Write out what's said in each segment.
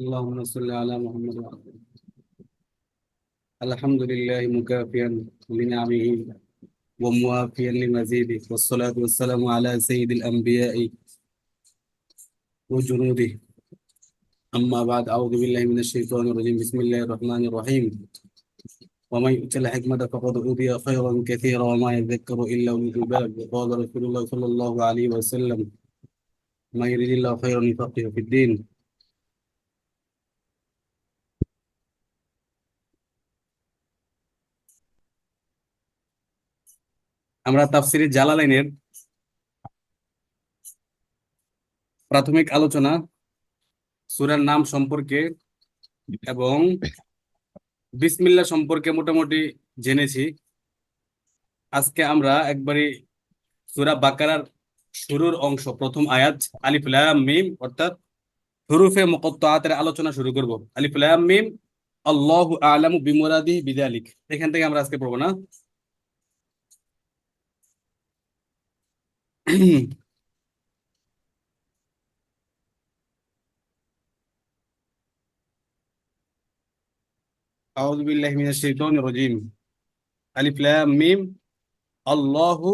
اللهم صل على محمد وعلى آله. الحمد لله مكافيا لنعمه وموافيا لمزيده، والصلاة والسلام على سيد الأنبياء وجنوده. أما بعد، أعوذ بالله من الشيطان الرجيم. بسم الله الرحمن الرحيم. ومن يؤت الحكمة فقد أوتي خيرا كثيرا وما يذكر إلا أولو الألباب. وقال رسول الله صلى الله عليه وسلم: ما يريد الله خيرا يفقهه في الدين. আমরা তাফসিরে জালালাইনের প্রাথমিক আলোচনা সূরার নাম সম্পর্কে এবং বিসমিল্লাহ সম্পর্কে মোটামুটি জেনেছি। আজকে আমরা একবারে সূরা বাকারার শুরুর অংশ, প্রথম আয়াত আলিফ লাম মিম অর্থাৎ হুরুফে মুকাত্তাআতের আলোচনা শুরু করব। আলিফ লাম মিম আল্লাহু আ'লামু বিমুরাদিহি বিযালিক, এখান থেকে আমরা আজকে পড়ব না। আউযু বিল্লাহি মিনাশ শাইতানির রাজীম। আলিফ লাম মিম আল্লাহু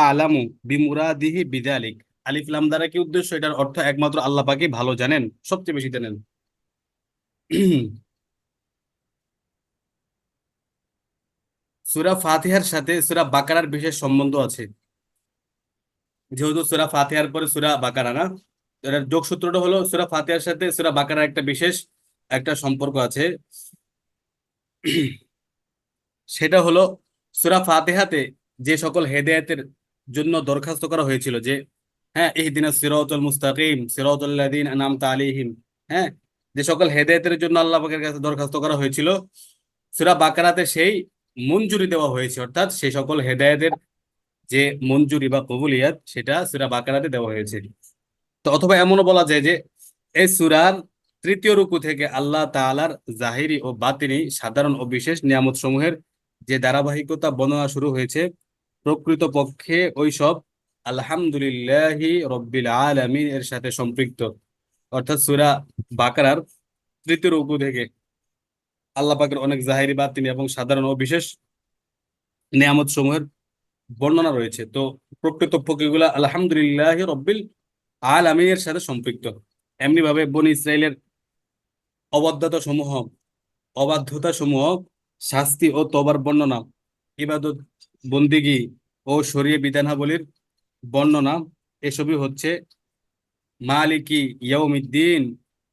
আ'লামু বিমুরাদিহি বিযালিক। আলিফ লাম দ্বারা কি উদ্দেশ্য, এটার অর্থ একমাত্র আল্লাহ পাকই ভালো জানেন, সবচেয়ে বেশি জানেন। সূরা ফাতিহার সাথে সূরা বাকারার বিশেষ সম্বন্ধ আছে। যেহেতু সূরা ফাতিহার পরে সূরা বাকারা না, এটার যোগসূত্রটা হলো সূরা ফাতিহার সাথে সূরা বাকারার একটা বিশেষ একটা সম্পর্ক আছে। সেটা হলো সূরা ফাতিহাতে যে সকল হেদায়েতের জন্য দরখাস্ত করা হয়েছিল, যে হ্যাঁ ইহদিনাস সিরাতাল মুস্তাকিম সিরাতাল লাযিনা আনআমতা আলাইহিম, হ্যাঁ, যে সকল হেদায়েতের জন্য আল্লাহ পাকের কাছে দরখাস্ত করা হয়েছিল, সূরা বাকারাতে সেই মঞ্জুরি দেওয়া হয়েছে। অর্থাৎ সেই সকল হেদায়েতের যে মঞ্জুরি বা কবুলিয়াত, সেটা সূরা বাকারাতে দেওয়া হয়েছে। তো অথবা এমনও বলা যায় যে এই সূরার তৃতীয় রুকু থেকে আল্লাহ তাআলার জাহিরি ও বাতিনি সাধারণ ও বিশেষ নিয়ামত সমূহের যে ধারাবাহিকতা বর্ণনা শুরু হয়েছে, প্রকৃতপক্ষে ওই সব আলহামদুলিল্লাহি রব্বিল আলামিন এর সাথে সম্পৃক্ত। অর্থাৎ সূরা বাকারার তৃতীয় রুকু থেকে আল্লাহ পাকের অনেক জাহিরি, বাতিনি এবং সাধারণ ও বিশেষ নিয়ামত সমূহের বর্ণনা রয়েছে। তো প্রকৃতপক্ষে এগুলা আলহামদুলিল্লাহি রব্বিল আলামিনের সাথে সম্পৃক্ত। এমনি ভাবে বনী ইসরাইলের অবাধ্যতা সমূহ অবাধ্যতা সমূহ, শাস্তি ও তওবার বর্ণনা, ইবাদত বন্দিগি ও শরীয় বিধানাবলীর বর্ণনা, এসবই হচ্ছে মালিকি ইয়াউমিদ্দিন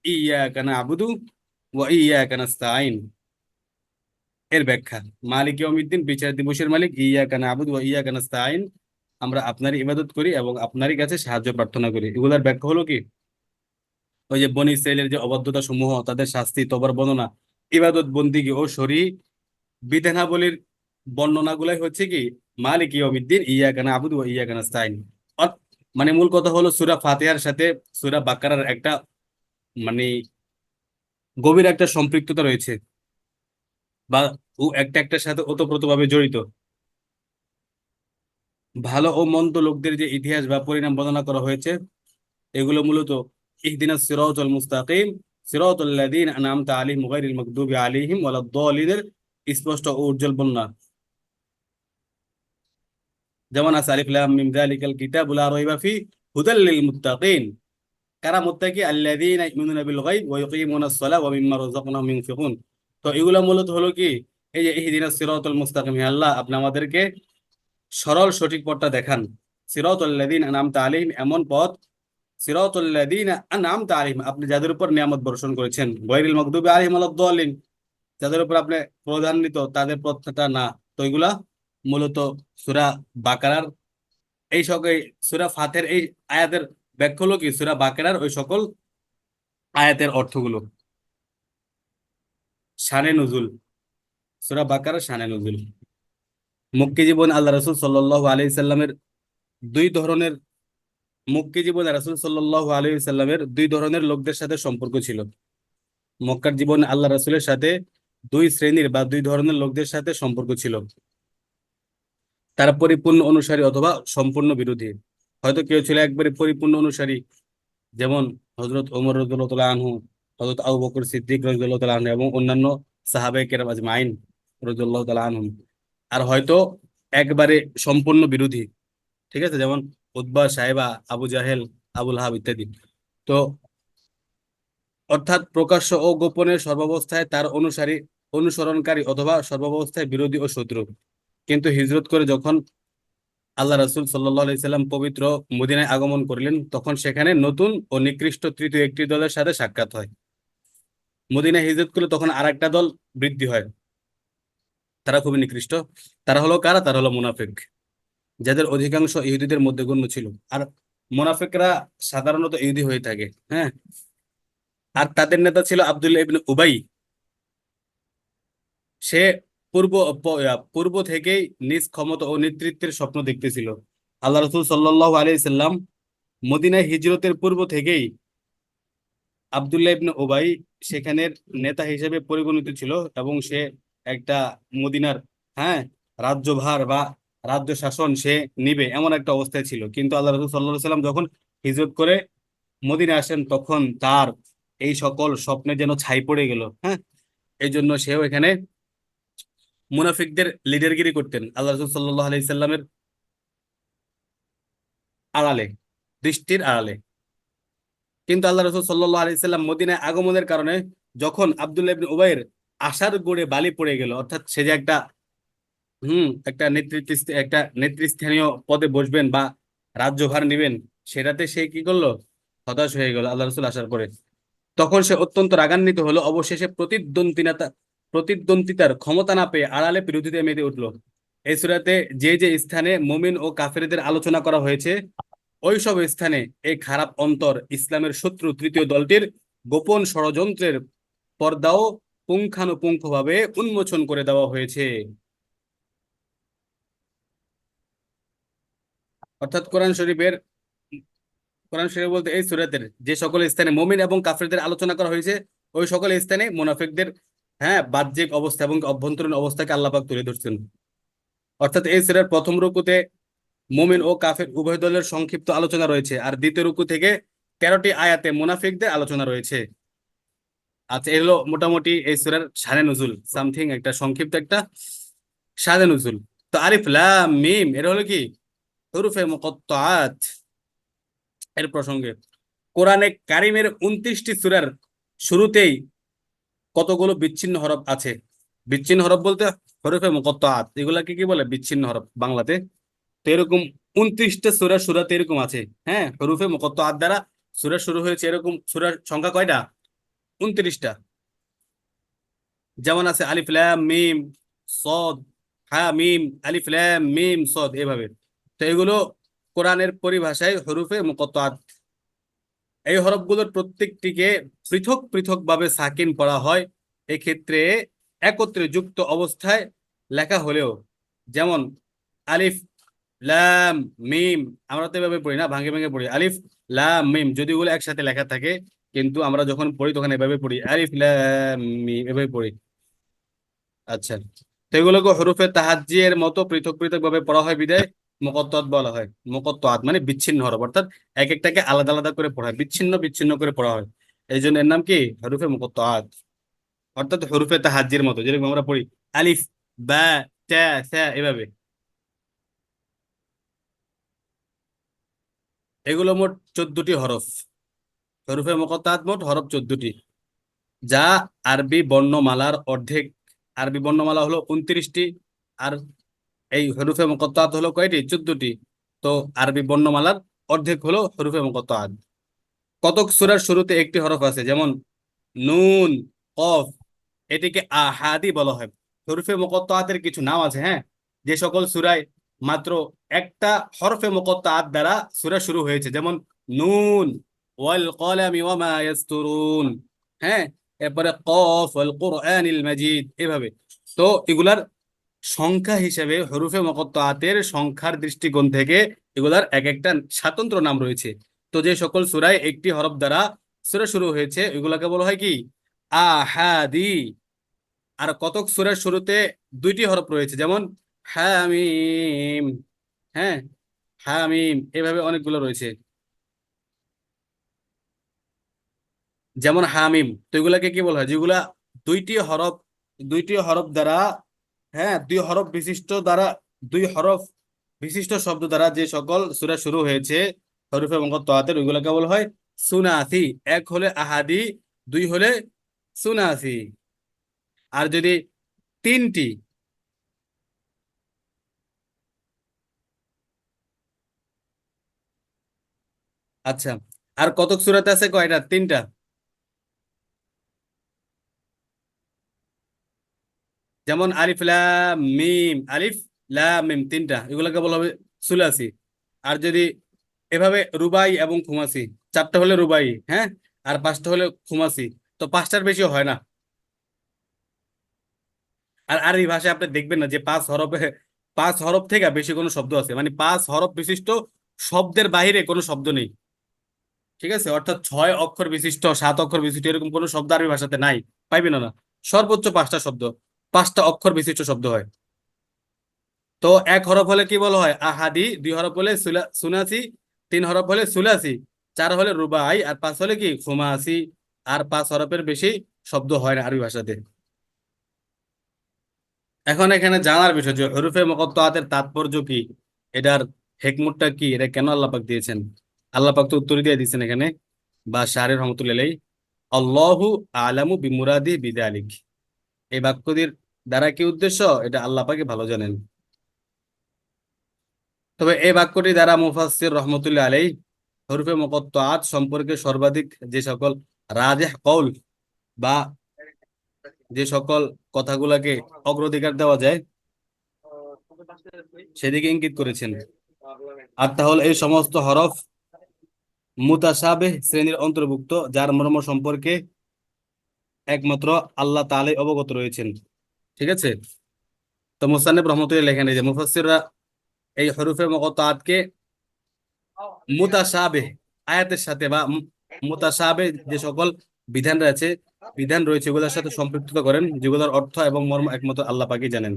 ইয়্যাকা না'বুদু ওয়া ইয়্যাকা নাস্তাঈন এর ব্যাখ্যা। মালিক ইয়াউমিদ্দিন, বিচার দিবসের মালিক, ইয়্যাকা না'বুদু ওয়া ইয়্যাকা নাস্তাঈন, আমরা আপনারই ইবাদত করি এবং আপনারই কাছে সাহায্য প্রার্থনা করি। এগুলার ব্যাখ্যা হলো কি, ওই যে বনী ইসরাইলের যে অবাধ্যতা সমূহ, তাদের শাস্তি, তওবার বর্ণনা, ইবাদত বন্দিগি ও শরী বিধানাবলীর বর্ণনাগুলাই হচ্ছে কি মালিক ইয়াউমিদ্দিন ইয়্যাকা না'বুদু ওয়া ইয়্যাকা নাস্তাঈন। মানে মূল কথা হলো সূরা ফাতিহার সাথে সূরা বাকারার একটা মানে গভীর একটা সম্পৃক্ততা রয়েছে, বা ও একটা একটার সাথে ওতপ্রোতভাবে জড়িত। ভালো ও মন্দ লোকদের যে ইতিহাস বা পরিণাম বর্ণনা করা হয়েছে, এগুলো মূলত ইহদিনাস সিরাতাল মুস্তাকিম সিরাতাল লাযিনা আনআমতা আলাইহিম গায়রিল মাগদুবি আলাইহিম ওয়ালাদ-দাল্লিনের স্পষ্ট ও উজ্জ্বল বর্ণনা। যেমন আছে আলিফ লাম মিম যালিকাল কিতাবু লা রাইবা ফি হুদাল লিল মুত্তাকিন। কারা মুত্তাকি? আল্লাযীনা ইউমিনুনা বিল গায়ব ওয়া ইউকিমুনাস সালাহ ওয়া মিম্মা রাযাকনাহুম ইউনফিকুন। তো এগুলা মূলত হলো কি, এই যে ইহদিনাস সিরাতাল মুস্তাকিম, হে আল্লাহ আপনি আমাদেরকে সরল সঠিক পথটা দেখান। সিরাতাল লাযীনা আনআমতা আলাইহিম, এমন পথ, সিরাতাল লাযীনা আনআমতা আলাইহিম, আপনি যাদের উপর নিয়ামত বর্ষণ করেছেন, গায়রিল মাগদুবি আলাইহিম ওয়ালাদ-দাল্লিন, যাদের উপর আপনি প্রধান্বিত তাদের পথটা না। তো এগুলা মূলত সূরা বাকারার এই সকল, সূরা ফাতিহার এই আয়াতের ব্যাখ্যা হলো কি সূরা বাকারার ওই সকল আয়াতের অর্থগুলো। শানে নুজুল, সূরা বাকারার শানে নুজুল। মক্কি জীবন আল্লাহ রাসূল সাল্লাল্লাহু আলাইহি সাল্লামের দুই ধরনের মক্কি জীবনে রাসূল সাল্লাল্লাহু আলাইহি সাল্লামের দুই ধরনের লোকদের সাথে সম্পর্ক ছিল। মক্কার জীবনে আল্লাহ রাসূলের সাথে দুই শ্রেণীর বা দুই ধরনের লোকদের সাথে সম্পর্ক ছিল। তারা পরিপূর্ণ অনুসারী অথবা সম্পূর্ণ বিরোধী। হয়তো কেউ ছিল একবারে পরিপূর্ণ অনুসারী, যেমন হযরত ওমর রাদিয়াল্লাহু তাআলা আনহু, হযরত আবু বকর সিদ্দিক রাদিয়াল্লাহু তাআলা আনহু এবং অন্যান্য সাহাবায়ে কেরাম আজমাইন রাদিয়াল্লাহু তাআলা আনহুম। আর হয়তো একবারে সম্পূর্ণ বিরোধী, ঠিক আছে, যেমন উতবা, সাইবা, আবু জাহেল, আবুল হাব ইত্যাদি। তো অর্থাৎ প্রকাশ্য ও গোপনে সর্বাবস্থায় তার অনুসারী, অনুসরণকারী অথবা সর্বাবস্থায় বিরোধী ও শত্রু। কিন্তু হিজরত করে যখন আল্লাহ রাসূল সাল্লাল্লাহু আলাইহি সাল্লাম পবিত্র মদিনায় আগমন করলেন, তখন সেখানে নতুন ও নিকৃষ্ট তৃতীয় একটি দলের সাথে সাক্ষাৎ হয়। মদিনায় হিজরত করলে তখন আরেকটা দল বৃদ্ধি হয়, তারা খুবই নিকৃষ্ট। তারা হলো কারা? তারা হলো মুনাফিক, যাদের অধিকাংশ ইহুদিদের মধ্যে গণ্য ছিল। আর মুনাফিকরা সাধারণত ইহুদি হয়ে থাকে। হ্যাঁ। আর তাদের নেতা ছিল আব্দুল্লাহ ইবনে উবাই। সে পূর্ব থেকেই নিজ ক্ষমতা ও নেতৃত্বের স্বপ্ন দেখতেছিল। আল্লাহ রসুল সাল্লাল্লাহু আলাইহি সাল্লাম মদিনায় হিজরতের পূর্ব থেকেই আব্দুল্লাহ ইবনে উবাই সেখানের নেতা হিসেবে পরিগণিত ছিল, এবং সে একটা মদিনার, হ্যাঁ, রাজ্যভার বা রাজ্য শাসন সে নিবে এমন একটা অবস্থায় ছিল। কিন্তু আল্লাহ রসুল সাল্লাল্লাহু আলাইহি সাল্লাম যখন হিজরত করে মদিনায় আসেন, তখন তার এই সকল স্বপ্নে যেন ছাই পড়ে গেল। হ্যাঁ। এই জন্য সেও এখানে মুনাফিকদের লিডারগিরি করতেন আল্লাহ রসুল সাল্লাল্লাহু আলাইহি সাল্লামের আড়ালে, দৃষ্টির আড়ালে। কিন্তু আল্লাহ রসুল সাল্লাল্লাহু আলাইহি সাল্লাম মদিনায় আগমনের কারণে যখন আব্দুল্লাহ ইবনে উবাইর আশার গোড়ে বালি পড়ে গেল, অর্থাৎ সে যে একটা একটা একটা নেতৃস্থানীয় পদে বসবেন বা রাজ্যভার নেবেন, সেটাতে সে কি করলো? হতাশ হয়ে গেল আল্লাহ রসুল আসার পরে। তখন সে অত্যন্ত রাগান্বিত হলো। অবশেষে প্রতিদ্বন্দ্বিতার ক্ষমতা না পেয়ে আড়ালে বিরোধিতায় মেতে উঠলো। এই সূরাতে যে যে স্থানে মুমিন ও কাফেরদের আলোচনা করা হয়েছে, ওই সব স্থানে এই খারাপ অন্তর ইসলামের শত্রু তৃতীয় দলটির গোপন ষড়যন্ত্রের পর্দাও পুঙ্খানুপুঙ্খভাবে উন্মোচন করে দেওয়া হয়েছে। অর্থাৎ কোরআন শরীফ বলতে এই সূরাতের যে সকল স্থানে মুমিন এবং কাফেরদের আলোচনা করা হয়েছে, ওই সকল স্থানে মুনাফিকদের, হ্যাঁ, বাহ্যিক অবস্থা এবং অভ্যন্তরীণ অবস্থাকে আল্লাহ পাক তুলে ধরছেন। অর্থাৎ এই সূরার প্রথম রুকুতে মুমিন ও কাফের উভয় দলের সংক্ষিপ্ত আলোচনা রয়েছে, আর দ্বিতীয় রুকু থেকে 13টি আয়াতে মুনাফিকদের আলোচনা রয়েছে। আচ্ছা, এগুলো মোটামুটি এই সূরার শানে নুজুল, সামথিং একটা সংক্ষিপ্ত একটা শানে নুজুল। তো আলিফ লাম মিম এর হলো কি? হুরুফে মুকাত্তাআত। এর প্রসঙ্গে কোরআনে কারিমের 29টি সূরার শুরুতেই কতগুলো বিচ্ছিন্ন হরফ আছে? বিচ্ছিন্ন হরফ বলতে হরফে মুকাত্তাআত, এগুলাকে কি বলে? বিচ্ছিন্ন হরফ বাংলাতে। তো এরকম 29টা সূরাতে এরকম আছে। হ্যাঁ, হরফে মুকাত্তাআত দ্বারা সূরা শুরু হয়েছে, এরকম সূরার সংখ্যা কয়টা? 29টা। যেমন আছে আলিফ লাম মিম সদ, হা মিম, আলিফ লাম মিম সদ, এভাবে। তো এগুলো কোরআনের পরিভাষায় হরফে মুকাত্তাআত। এই হরফগুলোর প্রত্যেকটিকে পৃথক পৃথক ভাবে সাকিন পড়া হয়। এক্ষেত্রে একত্রে যুক্ত অবস্থায় লেখা হলেও, যেমন আলিফ লাম মিম, আমরা তো এভাবে পড়ি না, ভাঙে ভাঙে পড়ি আলিফ লাম মিম, যদি ওগুলো একসাথে লেখা থাকে, কিন্তু আমরা যখন পড়ি তখন এভাবে পড়ি আলিফ লাম মিম, এভাবে পড়ি। আচ্ছা। তো এগুলোকে হরফে তাহাজ্জির মতো পৃথক পৃথক ভাবে পড়া হয় বিধায় মুকাত্তাত বলা হয়। মুকাত্তাত মানে বিচ্ছিন্ন হরফ, অর্থাৎ এক একটাকে আলাদা আলাদা করে পড়া হয়, বিচ্ছিন্ন বিচ্ছিন্ন করে পড়া হয়। এই জন্য এর নাম কি? হরফে মুকাত্তাত। অর্থাৎ হরফে তাহাজ্জির মতো, যেরকম আমরা পড়ি আলিফ বা তা সা, এভাবে। এগুলো মোট 14টি হরফ। হরফে মুকাত্তাত মোট হরফ 14টি, যা আরবি বর্ণমালার অর্ধেক। আরবি বর্ণমালা হলো 29টি, আর এই হরফে মুকাত্তাত হলো কয়টি? 14টি। তো আরবি বর্ণমালার অর্ধেক হলো হরফে মুকাত্তাত। কতক সূরার শুরুতে একটি হরফ আছে, যেমন নুন, কফ, এটিকে আহাদি বলা হয়। হরফে মুকাত্তাতের কিছু নাম আছে, হ্যাঁ, যে সকল সূরায় মাত্র একটা হরফে মুকাত্তাত দ্বারা সূরা শুরু হয়েছে, যেমন নুন ওয়াল কলামি ওয়া মা ইয়াসতুরুন, হ্যাঁ, এরপরে কফ ওয়াল কুরআনিল মাজিদ, এভাবে। তো এগুলার সংখ্যা হিসেবে হরফে মুকাত্তাতের সংখ্যার দৃষ্টিকোণ থেকে এগুলার এক একটা স্বতন্ত্র নাম রয়েছে। তো যে সকল সূরায় একটি হরফ দ্বারা সূরা শুরু হয়েছে, এগুলাকে বলা হয় কি? আহাদি। আর কতক সূরার শুরুতে দুইটি হরফ রয়েছে, যেমন হামিম, হ্যাঁ, হামিম, এভাবে অনেকগুলো রয়েছে। যেমন হামিম, তো এগুলাকে কি বলা হয়, যেগুলা দুইটি হরফ, দুইটি হরফ দ্বারা, হ্যাঁ, দুই হরফ বিশিষ্ট দ্বারা, দুই হরফ বিশিষ্ট শব্দ দ্বারা যে সকল সূরা শুরু হয়েছে হরফে মুকাত্তাআতের, ওইগুলোকে বলা হয় সুনাসি। এক হলে আহাদি, দুই হলে সুনাসি। আর যদি তিনটি, আচ্ছা, আর কতক সূরাতে আছে কয়টা? তিনটা। যেমন আলিফ লাম মিম, আলিফ লাম মিম, তিনটা, এগুলোকে বলা হবে সুলাসি। আর যদি এভাবে রুবাই এবং খুমাসি, চারটা হলে রুবাই, হ্যাঁ, আর পাঁচটা হলে খুমাসি, তো পাঁচটার বেশি হয় না। আর আর এই ভাষায় আপনি দেখবেন না যে পাঁচ হরফে, পাঁচ হরফ থেকে বেশি কোনো শব্দ আছে, মানে পাঁচ হরফ বিশিষ্ট শব্দের বাইরে কোনো শব্দ নেই। ঠিক আছে, অর্থাৎ ছয় অক্ষর বিশিষ্ট, সাত অক্ষর বিশিষ্ট এরকম কোনো শব্দ আরবি ভাষাতে নাই, পাইবেন না। সর্বোচ্চ পাঁচটা শব্দ, পাঁচটা অক্ষর বিশিষ্ট শব্দ হয়। তো এক হরফ হলে কি বলা হয় আহাদি, দুই হরফ হলে সুনাসি, তিন হরফ হলে সুলাসি, চার হলে রুবাই, আর পাঁচ হলে কি খুমাসি। আর পাঁচ হরফের বেশি শব্দ হয় না আরবি ভাষাতে। এখন এখানে জানার বিষয় যে হরফে মুকাত্তাআতের তাৎপর্য কি, এটার হেকমতটা কি, এটা কেন আল্লাহ পাক দিয়েছেন। আল্লাহ পাক তো উত্তর দিয়ে দিয়েছেন এখানে, বা শারির রহমতুল্লাহ, আল্লাহু আলামু বিমুরাদি বিদালিক। এই বাক্যটির দ্বারা কি উদ্দেশ্য, এটা আল্লাহ পাকই ভালো জানেন। তবে এই বাক্যটি দ্বারা মুফাসসির রহমতুল্লাহ আলাইহি হরফে মুকাত্তাআত সম্পর্কে সর্বাধিক যে সকল রাজিহ কওল, বা যে সকল কথাগুলোকে অগ্রাধিকার দেওয়া যায়, সেদিকে ইঙ্গিত করেছেন। আর তাহলে এই সমস্ত হরফ মুতাশাবিহ শ্রেণীর অন্তর্ভুক্ত, যার মর্ম সম্পর্কে একমাত্র আল্লাহ তাআলাই অবগত রয়েছেন। ঠিক আছে, তো মুসান্নিফ রহমতুল্লাহ লেখেন এই যে মুফাসসিররা এই হরফে মুকাত্তাআতকে মুতাশাবিহ আয়াতের সাথে, বা মুতাশাবিহ যে সকল বিধান রয়েছে, বিধান রয়েছে এগুলোর সাথে সম্পৃক্ত করেন, যেগুলোর অর্থ এবং মর্ম একমাত্র আল্লাহ পাকই জানেন।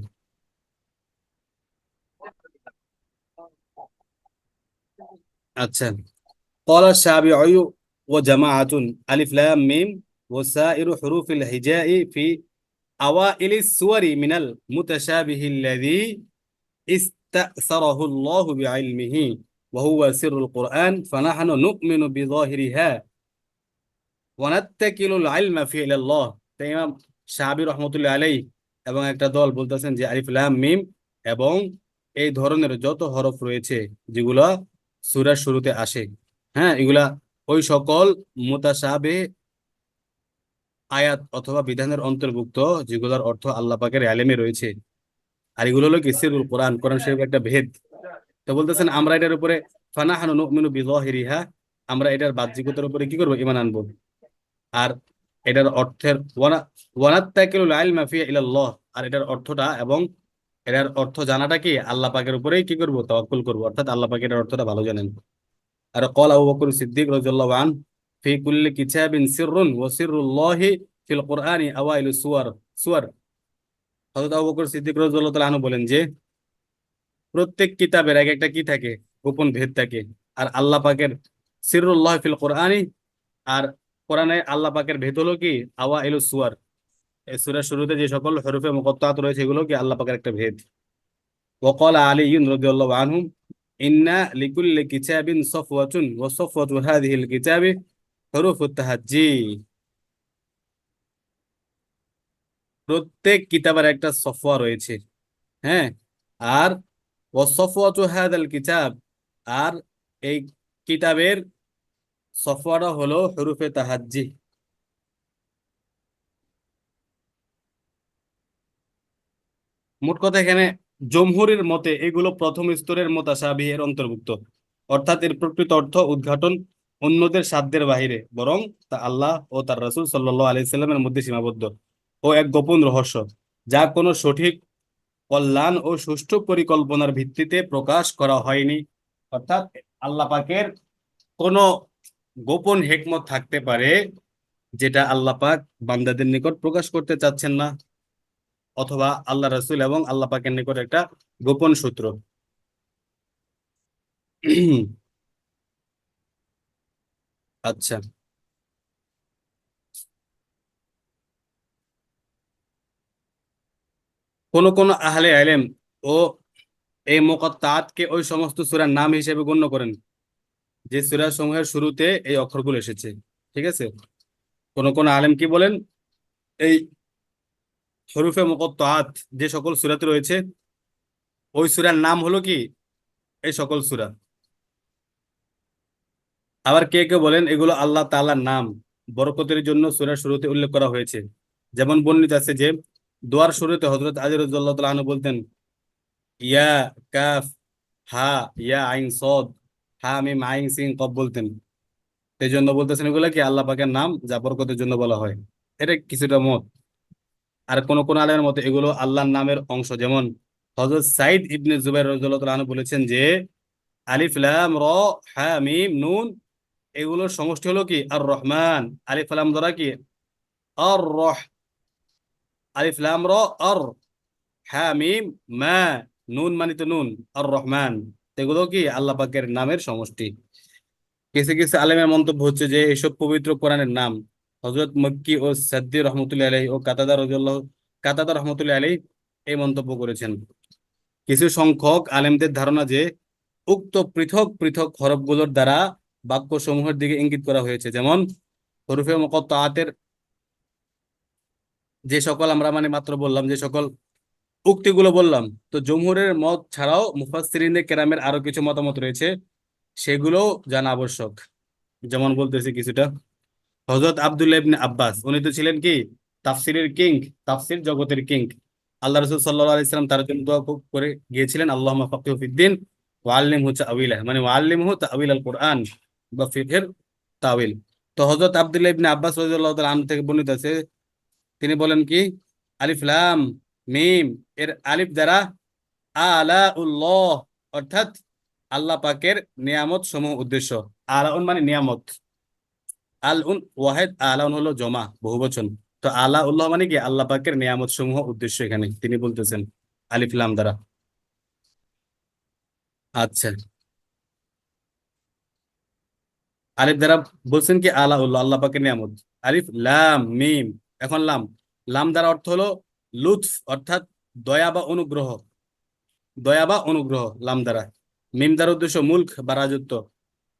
আচ্ছা, قال الشافعي وجماعة ألف لام ميم وسائر حروف الهجاء في أوائل السور من المتشابه الذي استأثره الله بعلمه وهو سر القرآن فنحن نؤمن بظاهرها ওয়ানাত্তাকিলুল ইলমা ফি ইলাল্লাহ। তাই ইমাম শাবি রহমতুল্লাহ আলাইহি এবং একটা দল বলতেছেন যে আলিফ লাম মিম এবং এই ধরনের যত হরফ রয়েছে যেগুলা সূরার শুরুতে আসে, হ্যাঁ, এগুলা ওই সকল মুতাশাবিহ আয়াত অথবা বিধানের অন্তর্ভুক্ত, যেগুলোর অর্থ আল্লাহ পাকের ইলমে রয়েছে। আর এগুলো হলো কি সিরুল কোরআন, কোরআন শরীফের একটা ভেদ। তো বলতেছেন আমরা এটার উপরে ফানাহানু নুমিনু বিযাহিরিহা, আমরা এটার বাহ্যিকতার উপরে কি করব, ঈমান আনবো। আর এটার অর্থের ওয়ানাত্তাকিলুল ইলমা ফি ইলাল্লাহ, আর এটার অর্থটা এবং এটার অর্থ জানাটা কি আল্লাহ পাকের উপরেই কি করব, তাওয়াক্কুল করব, অর্থাৎ আল্লাহ পাকের এটার অর্থটা ভালো জানেন। আর ক্বাল আবু বকর সিদ্দিক রাদিয়াল্লাহু আন ফি কুল্লি কিতাবিন সিররুন ওয়া সিররুল্লাহি ফিল কুরআনি আওয়াইলুস সুওয়ার সুওয়ার। হযরত আবু বকর সিদ্দিক রাদিয়াল্লাহু তাআলা আনহু বলেন যে প্রত্যেক কিতাবের এক একটা কি থাকে, গোপন ভেদ থাকে। আর আল্লাহ পাকের সিররুল্লাহ ফিল কুরআনি, আর কোরআনে আল্লাহ পাকের ভেদ হলো কি আওয়াইলুস সুওয়ার, এই সূরার শুরুতে যে সকল হরফে মুকাত্তাআত রয়েছে এগুলো কি আল্লাহ পাকের একটা ভেদ। ওয়াকাল আলী রাদিয়াল্লাহু আনহু ইন্না লিকুল্লি কিতাবিন সাফওয়াতুন ওয়া সাফওয়াতু হাযিহিল কিতাবি হুরুফুত তাহাজ্জি। প্রত্যেক কিতাবের একটা সফওয়া রয়েছে, হ্যাঁ, আর ওয়া সাফওয়াতু হাযাল কিতাব, আর এই কিতাবের সফওয়াটা হলো হুরুফে তাহাজ্জি। মোট কথা এখানে জমহুরের মতে এগুলো প্রথম স্তরের মুতাশাবিহের অন্তর্ভুক্ত, অর্থাৎ এর প্রকৃত অর্থ উদ্ঘাটন অন্যদের সাধ্যের বাহিরে, বরং তা আল্লাহ ও তার রাসূল সাল্লাল্লাহু আলাইহি সাল্লামের মধ্যে সীমাবদ্ধ ও এক গোপন রহস্য, যা কোনো সঠিক কল্যাণ ও সুষ্ঠু পরিকল্পনার ভিত্তিতে প্রকাশ করা হয়নি। অর্থাৎ আল্লাহ পাকের কোনো গোপন হেকমত থাকতে পারে, যেটা আল্লাহ পাক বান্দাদের নিকট প্রকাশ করতে চাচ্ছেন না, অথবা আল্লাহ রাসূল এবং আল্লাহ পাকের নিকট একটা গোপন সূত্র। আচ্ছা, কোন কোন আহলে ইলম ও এই মুকাত্তাআতকে ওই সমস্ত সূরার নাম হিসেবে গণ্য করেন যে সূরা সমূহের শুরুতে এই অক্ষরগুলো এসেছে। ঠিক আছে, কোন কোন আলেম কি বলেন, এই হরুফে মুকাত্তাআত যে সকল সূরাতে রয়েছে ওই সূরার নাম হলো কি এই সকল সূরা। আবার কে কে বলেন এগুলো আল্লাহ তাআলার নাম, বরকতের জন্য সূরার শুরুতে উল্লেখ করা হয়েছে। যেমন বর্ণিত আছে যে দোয়ার শুরুতে হযরত আলী রাদিয়াল্লাহু তাআলা আনহু বলতেন ইয়া কাফ হা ইয়া আইন সদ হা মিম আইন সিন কফ বলতেন। এই জন্য বলতেছেন এগুলা কি আল্লাহ পাকের নাম যা বরকতের জন্য বলা হয়। এটা কিছুটা মত। আর কোন কোন আলেমের মতে এগুলো আল্লাহর নামের অংশ। যেমন হযরত সাইদ ইবনে জুবাইর রাদিয়াল্লাহু তাআলা আনহু বলেছেন যে আলিফ লাম র হা মিম নুন এগুলোর সমষ্টি হলো কি আর রহমান। আলিফ লাম দ্বারা কি আর রহ, আলিফ লাম র আর, হা মিম মা, নুন মানে তো নুন, আর রহমান, এগুলো কি আল্লাহ পাকের নামের সমষ্টি। কিছু কিছু আলেমের মন্তব্য হচ্ছে যে এসব পবিত্র কোরআনের নাম হযরত মক্কি ও সাদ্দি রহমতুল্লাহ আলাইহি ও কাতাদা রহমতুল্লাহ আলাইহি এই মন্তব্য করেছেন। কিছু সংখ্যক আলেমদের ধারণা যে উক্ত পৃথক পৃথক হরফগুলোর দ্বারা বাক্য সমূহের দিকে ইঙ্গিত করা হয়েছে। যেমন হরফে মুকাত্তাআতের যে সকল আমরা মানে মাত্র বললাম যে সকল উক্তিগুলো বললাম, তো জমহুরের মত ছাড়াও মুফাসসিরিনে কেরামের আরো কিছু মতামত রয়েছে, সেগুলো জানা আবশ্যক। যেমন বলতেছি কিছুটা, হযরত আব্দুল্লাহ ইবনে আব্বাস উনি তো ছিলেন কি তাফসিরের কিং, তাফসির জগতের কিং। আল্লাহ রাসূল সাল্লাল্লাহু আলাইহি সাল্লাম তার জন্য দোয়া করে গিয়েছিলেন আল্লাহুম্মা ফাক্কিহু ফিদ্দিন ওয়া আল্লিমহু তা'ওয়িলা, মানে ওয়া আল্লিমহু তা'ওয়িলাল কুরআন বা ফিকহের তাওয়িল। তো হযরত আব্দুল্লাহ ইবনে আব্বাস রাদিয়াল্লাহু তাআলা আনহু থেকে বর্ণিত আছে, তিনি বলেন কি আলিফ লাম মিম এর আলিফ দ্বারা আলাউল্লাহ অর্থাৎ আল্লাহ পাকের নিয়ামত সমূহ উদ্দেশ্য। আলাউন মানে নিয়ামত, আল উন ওয়াহেদ, আলাউন হলো জমা বহুবচন। তো আলা উল্লাহ মানে কি আল্লাহ পাকের নিয়ামত সমূহ উদ্দেশ্য এখানে তিনি বলতেছেন আলিফ লাম দ্বারা। আচ্ছা, আলিফ দ্বারা বলছেন কি আলা উল্লাহ আল্লাহ পাকের নিয়ামত। আলিফ লাম মিম, এখন লাম, লাম দ্বারা অর্থ হলো লুৎফ অর্থাৎ দয়া বা অনুগ্রহ, দয়া বা অনুগ্রহ লাম দ্বারা। মিম দ্বারা উদ্দেশ্য মুলক বা রাজত্ব,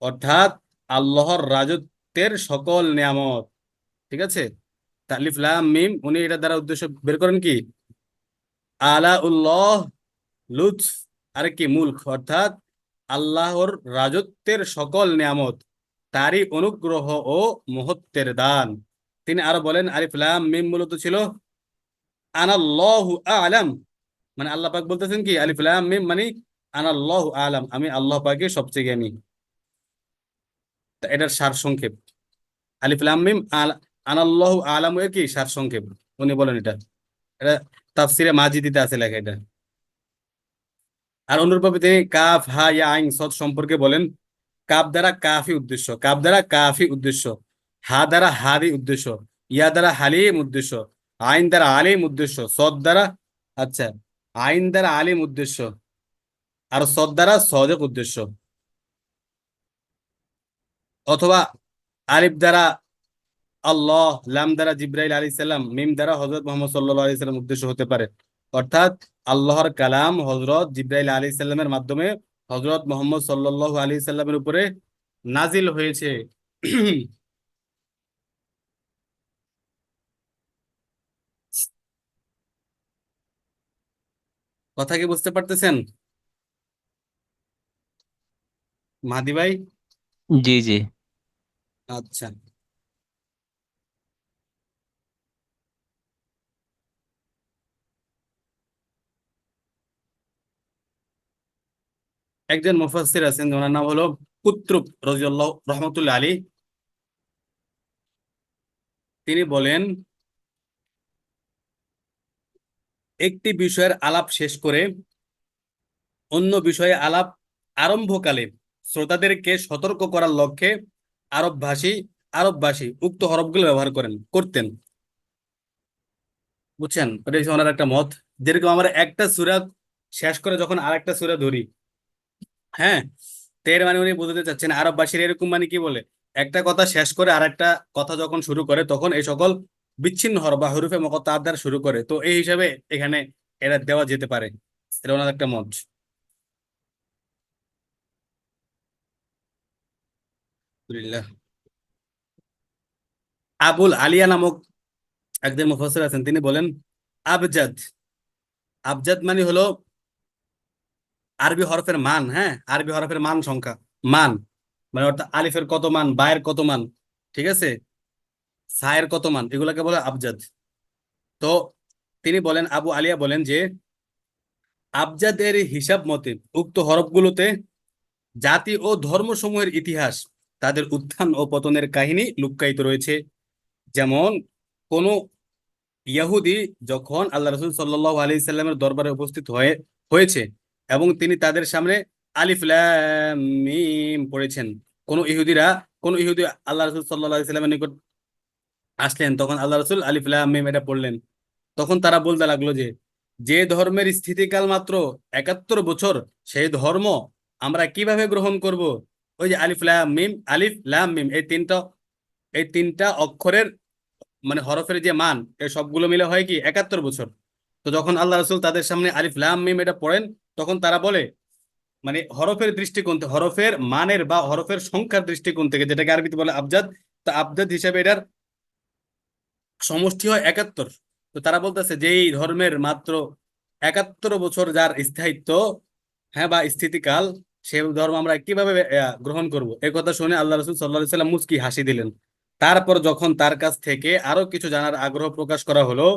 অর্থাৎ আল্লাহর রাজত্বের সকল নিয়ামত। ঠিক আছে, তালিফ লাম মিম উনি এটা দ্বারা উদ্দেশ্য বের করেন কি আলা উল্লাহ লুৎফ আর কি মুলক অর্থাৎ আল্লাহর রাজত্বের সকল নিয়ামত, তারই অনুগ্রহ ও মহত্বের দান। তিনি আরো বলেন আলিফ লাম মিম মূলত ছিল আনাল্লাহু আ'লাম, মানে আল্লাহ পাক বলতেছেন কি আলিফ লাম মিম মানে আনাল্লাহু আ'লাম, আমি আল্লাহ পাকে সবচেয়ে জ্ঞানী। তা এটার সার সংক্ষেপ আলিফ লাম মিম আনাল্লাহু আ'লাম এর কি সার সংক্ষেপ উনি বলেন এটা। এটা তাফসিরে মাজিদিতে আছে লেখা এটা। আর অনুরূপভাবে তিনি কাফ হা ইয়া আইন সদ সম্পর্কে বলেন কাফ দ্বারা কাফি উদ্দেশ্য, কাফ দ্বারা কাফি উদ্দেশ্য, হা দ্বারা হাদি উদ্দেশ্য, ইয়া দ্বারা হালিম উদ্দেশ্য, আইন দ্বারা আলিম উদ্দেশ্য, সদ দ্বারা আচ্ছা আইন দ্বারা আলিম উদ্দেশ্য, আর সদ দ্বারা সদেক উদ্দেশ্য। অথবা আলিফ দ্বারা আল্লাহ, লাম দ্বারা জিব্রাইল আলাইহিস সালাম, মিম দ্বারা হযরত মুহাম্মদ সাল্লাল্লাহু আলাইহি সাল্লাম উদ্দেশ্য হতে পারে। অর্থাৎ আল্লাহর কালাম হযরত জিব্রাইল আলাইহিস সালামের মাধ্যমে হযরত মুহাম্মদ সাল্লাল্লাহু আলাইহি সাল্লামের উপরে নাজিল হয়েছে। কথা কি বুঝতে পারতেছেন মাহাদি ভাই? জি জি। আচ্ছা, একজন মুফাসসির আছেন ওনার নাম হলো কুত্রুব রাদিয়াল্লাহু রহমাতুল্লাহ আলী। তিনি বলেন একটি বিষয়ের আলাপ শেষ করে অন্য বিষয়ে আলাপ আরম্ভকালে শ্রোতাদেরকে সতর্ক করার লক্ষ্যে আরবভাষী আরবভাষী উক্ত হরফগুলো ব্যবহার করতেন। বুঝছেন, এটা হচ্ছে ওনার একটা মত। যেরকম আমরা একটা সূরা শেষ করে যখন আরেকটা সূরা ধরি, হ্যাঁ, তো এর মানে উনি বোঝাতে চাচ্ছেন আরববাসীর এরকম মানে কি বলে একটা কথা শেষ করে আরেকটা কথা যখন শুরু করে তখন এই সকল বিচ্ছিন্ন হরফ বা হরফে মুকাত্তাআত দ্বারা শুরু করে। তো এই হিসাবে এখানে এটা দেওয়া যেতে পারে। এটা ওনার একটা মত। আলহামদুলিল্লাহ। আবুল আলিয়া নামক একজন মুফাসসির আছেন, তিনি বলেন আবজাদ, আবজাদ মানে হলো আরবি হরফের মান। হ্যাঁ, আরবি হরফের মান সংখ্যা, মান মানে অর্থাৎ আলিফের কত মান, বায়ের কত মান, ঠিক আছে, সায়ের কত মান, এগুলোকে বলে আবজাদ। তো তিনি বলেন, আবু আলিয়া বলেন যে আবজাদের হিসাব মতে উক্ত হরফগুলোতে জাতি ও ধর্মসমূহের ইতিহাস, তাদের উত্থান ও পতনের কাহিনী লুক্কায়িত রয়েছে। যেমন কোন ইয়াহুদি যখন আল্লাহ রসুল সাল্লাল্লাহু আলাইহি সাল্লামের দরবারে উপস্থিত হয়েছে এবং তিনি তাদের সামনে আলিফ লাম মিম পড়েছেন, কোন ইহুদিরা, কোন ইহুদি আল্লাহ রসুল সাল্লাল্লাহু আলাইহি সাল্লামের নিকট আসলেন, তখন আল্লাহ রসুল আলিফ লাম মিম এটা পড়লেন। তখন তারা বলতে লাগলো যে যে ধর্মের স্থিতিকাল মাত্র 71 বছর, সেই ধর্ম আমরা কিভাবে গ্রহণ করব? ওই যে আলিফ লাম মিম, আলিফ লাম মিম, এই তিনটা অক্ষরের মানে হরফের যে মান, এই সবগুলো মিলে হয় কি 71 বছর। তো যখন আল্লাহ রসুল তাদের সামনে আলিফ লাম মিম এটা পড়েন, তখন তারা বলে মানে হরফের দৃষ্টিকোণ থেকে, হরফের মানের বা হরফের সংখ্যার দৃষ্টিকোণ থেকে, যেটাকে আরবিতে বলে আবজাদ, তো আবজাদ হিসেবে এটার সমষ্টি হয় 71। তো তারা বলতেছে যে এই ধর্মের মাত্র 71 বছর যার স্থায়িত্ব, হ্যাঁ, বা স্থিতিকাল, সে ধর্ম আমরা কিভাবে গ্রহণ করব? এই কথা শুনে আল্লাহ রসুল সাল্লাহ সাল্লাম মুচকি হাসি দিলেন। তারপর যখন তার কাছ থেকে আরো কিছু জানার আগ্রহ প্রকাশ করা হলো,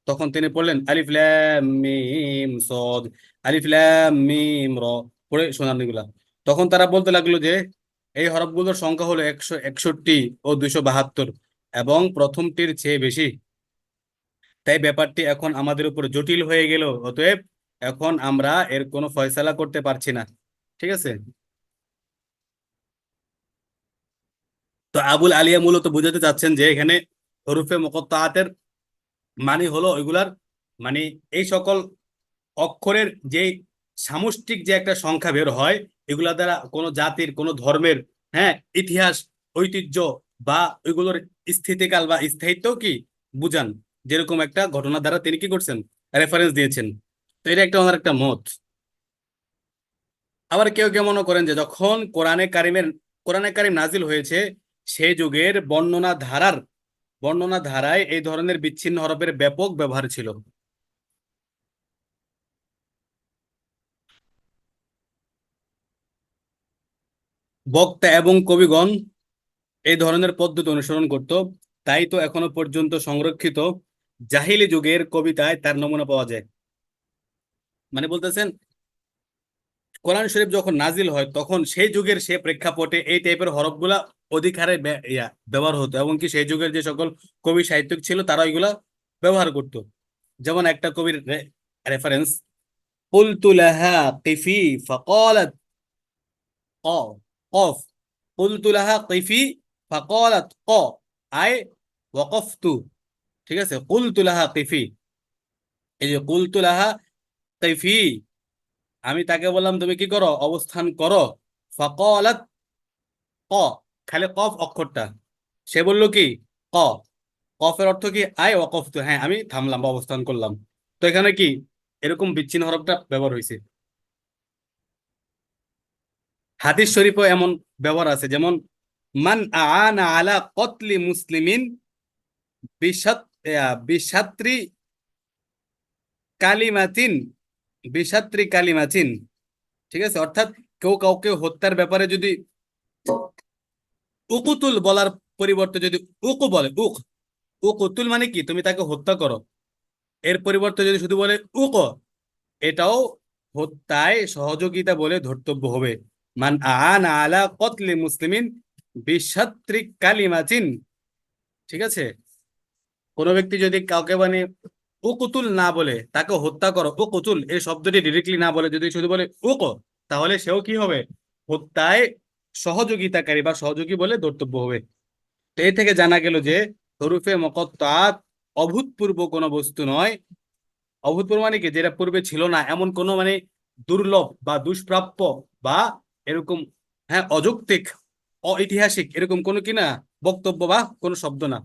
তখন তিনি পড়লেন আলিফ লাম মিম সদ, আলিফ লাম মিম র, পড়ে শোনান এগুলা। তখন তারা বলতে লাগলো যে এই হরফগুলোর সংখ্যা হলো 161 ও 272, এবং প্রথমটির চেয়ে বেশি। তাই ব্যাপারটি এখন আমাদের উপর জটিল হয়ে গেল, অতএব এখন আমরা এর কোনো ফয়সালা করতে পারছি না। ঠিক আছে। তো আবুল আলিয়া মূলত বুঝাতে চাচ্ছেন যে এখানে হরুফে মুকত্তাআতের মানে হলো ওইগুলার মানে এই সকল অক্ষরের যে সামষ্টিক যে একটা সংখ্যা বের হয়, এগুলা দ্বারা কোনো জাতির, কোনো ধর্মের, হ্যাঁ, ইতিহাস, ঐতিহ্য বা ওইগুলোর স্থিতিকাল বা স্থায়িত্ব কি বুঝান, যেরকম একটা ঘটনা দ্বারা তিনি কি করছেন, রেফারেন্স দিয়েছেন। তো এটা একটা ওনার একটা মত। আবার কেউ কেউ মনে করেন যে যখন কোরআনে কারিম নাজিল হয়েছে, সেই যুগের বর্ণনা ধারায় এই ধরনের বিচ্ছিন্ন হরফের ব্যাপক ব্যবহার ছিল। বক্তা এবং কবিগণ এই ধরনের পদ্ধতি অনুসরণ করত। তাই তো এখনো পর্যন্ত সংরক্ষিত জাহিলি যুগের কবিতায় তার নমুনা পাওয়া যায়। মানে বলতেছেন কোরআন শরীফ যখন নাজিল হয়, তখন সেই যুগের সে প্রেক্ষাপটে এই টাইপের হরফগুলা অধিক হারে ব্যবহার হতো, এবং কি সেই যুগের যে সকল কবি সাহিত্যিক ছিল তারা এগুলা ব্যবহার করত। যেমন একটা কবির রেফারেন্স, কুলতু লাহা কিফি ফাকালাত ক, কফ, কুলতু লাহা কিফি ফাকালাত ক, আই ওয়াকফতু। ঠিক আছে, কুলতু লাহা কিফি, এই যে কুলতু লাহা কিফি, আমি তাকে বললাম তুমি কি করো, অবস্থান করো। ফাকালাত ক, খালি কফ অক্ষরটা, সে বলল কি ক, কফের অর্থ কি আই ওয়াকফতু, হ্যাঁ আমি থামলাম বা অবস্থান করলাম। তো এখানে কি এরকম বিচ্ছিন্ন হরফটা ব্যবহার হয়েছে। হাদিস শরীফও এমন ব্যবহার আছে, যেমন মান আআনা আলা কতলি মুসলিমিন বিশাত বিশাত্রি কালিমাতিন, বিশাত্রি কালিমাতিন। ঠিক আছে, অর্থাৎ কেউ কাউকে হত্যার ব্যাপারে যদি উকুতুল বলার পরিবর্তে যদি উকু বলে, উকুতুল মানে কি তুমি তাকে হত্যা করো, এর পরিবর্তে যদি শুধু বলে উক, এটাও হত্যায় সহযোগিতা বলে ধর্তব্য হবে। মান আন আলা কতলি মুসলিমিন বিশাত্রিক কালিমাতিন। ঠিক আছে, কোনো ব্যক্তি যদি কাউকে মানে উকুতুল না বলে, তাকে হত্যা করো, উকুতুল এই শব্দটি ডিরেক্টলি না বলে যদি শুধু বলে উক, তাহলে সেও কি হবে, হত্যায় সহযোগিতাকারী বা সহযোগী বলে ধর্তব্য হবে। তো এই থেকে জানা গেল যে হরুফে মুকত্তাত অভূতপূর্ব কোনো বস্তু নয়। অভূতপূর্ব মানে কি, যেটা পূর্বে ছিল না, এমন কোনো মানে দুর্লভ বা দুষ্প্রাপ্য বা এরকম, হ্যাঁ, অযৌক্তিক, ঐতিহাসিক এরকম কোনো কি না বক্তব্য বা কোনো শব্দ না।